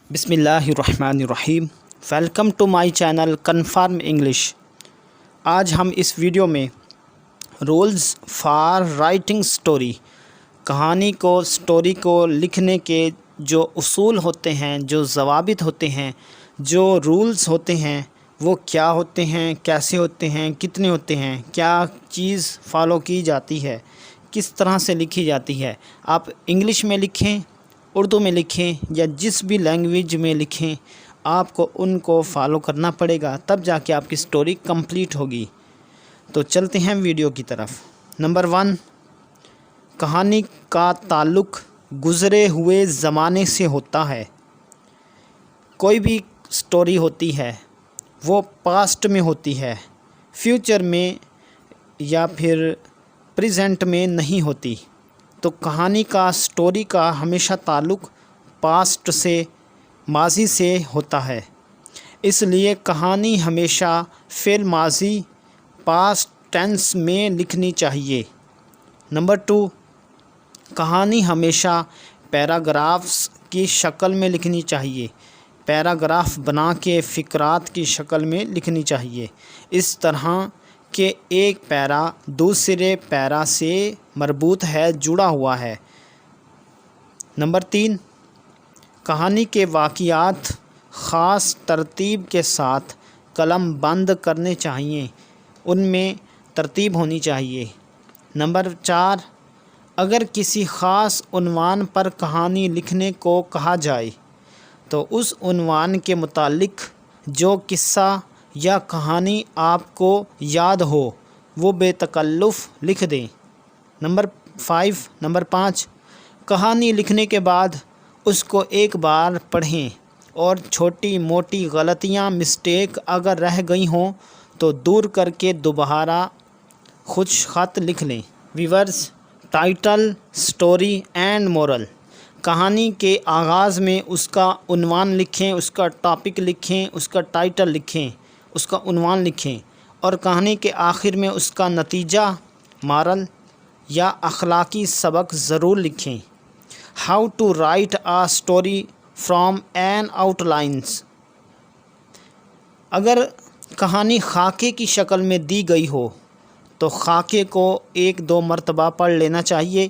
बिस्मिल्लाहिर्रहमानिर्रहीम। Welcome to my channel confirm English. आज हम इस वीडियो में rules for writing story, story को लिखने के जो उसूल होते हैं, जो ज़वाबित होते हैं, जो रूल्स होते हैं, वो क्या होते हैं, कैसे होते हैं, कितने होते हैं, क्या चीज़ फॉलो की जाती है, किस तरह से लिखी जाती है। आप इंग्लिश में लिखें, उर्दू में लिखें या जिस भी लैंग्वेज में लिखें, आपको उनको फॉलो करना पड़ेगा, तब जाके आपकी स्टोरी कंप्लीट होगी। तो चलते हैं वीडियो की तरफ। नंबर 1, कहानी का ताल्लुक़ गुज़रे हुए ज़माने से होता है। कोई भी स्टोरी होती है वो पास्ट में होती है, फ्यूचर में या फिर प्रेजेंट में नहीं होती। तो कहानी का, स्टोरी का हमेशा ताल्लुक़ पास्ट से, माज़ी से होता है। इसलिए कहानी हमेशा फ़ेल माज़ी, पास्ट टेंस में लिखनी चाहिए। नंबर 2, कहानी हमेशा पैराग्राफ्स की शक्ल में लिखनी चाहिए। पैराग्राफ बना के फ़िक्रात की शक्ल में लिखनी चाहिए, इस तरह कि एक पैरा दूसरे पैरा से मरबूत है, जुड़ा हुआ है। नंबर 3, कहानी के वाक़ियात ख़ास तरतीब के साथ कलम बंद करने चाहिए, उनमें तरतीब होनी चाहिए। नंबर 4, अगर किसी ख़ास उन्वान पर कहानी लिखने को कहा जाए तो उस उन्वान के मुतालिक जो किस्सा या कहानी आपको याद हो वो बेतकल्लुफ़ लिख दें। नंबर 5, कहानी लिखने के बाद उसको एक बार पढ़ें और छोटी मोटी गलतियां, मिस्टेक अगर रह गई हों तो दूर करके दोबारा खुद ख़त लिख लें। Viewers, title, story and moral. कहानी के आगाज़ में उसका उन्वान लिखें, उसका टॉपिक लिखें, उसका टाइटल लिखें, उसका उन्वान लिखें, और कहानी के आखिर में उसका नतीजा, मॉरल या अखलाकी सबक ज़रूर लिखें। How to write a story from an outlines. अगर कहानी खाके की शक्ल में दी गई हो तो खाके को 1-2 मरतबा पढ़ लेना चाहिए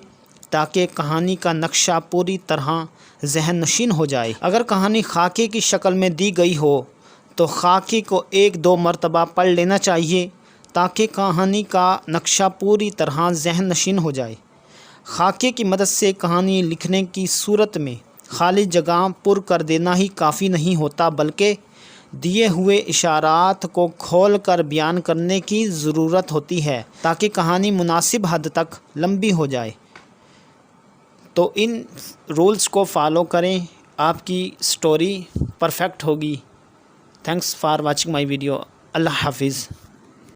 ताकि कहानी का नक्शा पूरी तरह ज़हन नशीन हो जाए। अगर कहानी खाके की शक्ल में दी गई हो तो खाके को 1-2 मरतबा पढ़ लेना चाहिए ताकि कहानी का नक्शा पूरी तरह ज़हन नशीन हो जाए। खाके की मदद से कहानी लिखने की सूरत में खाली जगह पुर कर देना ही काफ़ी नहीं होता, बल्कि दिए हुए इशारात को खोल कर बयान करने की ज़रूरत होती है ताकि कहानी मुनासिब हद तक लंबी हो जाए। तो इन रूल्स को फॉलो करें, आपकी स्टोरी परफेक्ट होगी। Thanks for watching my video. अल्लाह हाफिज़।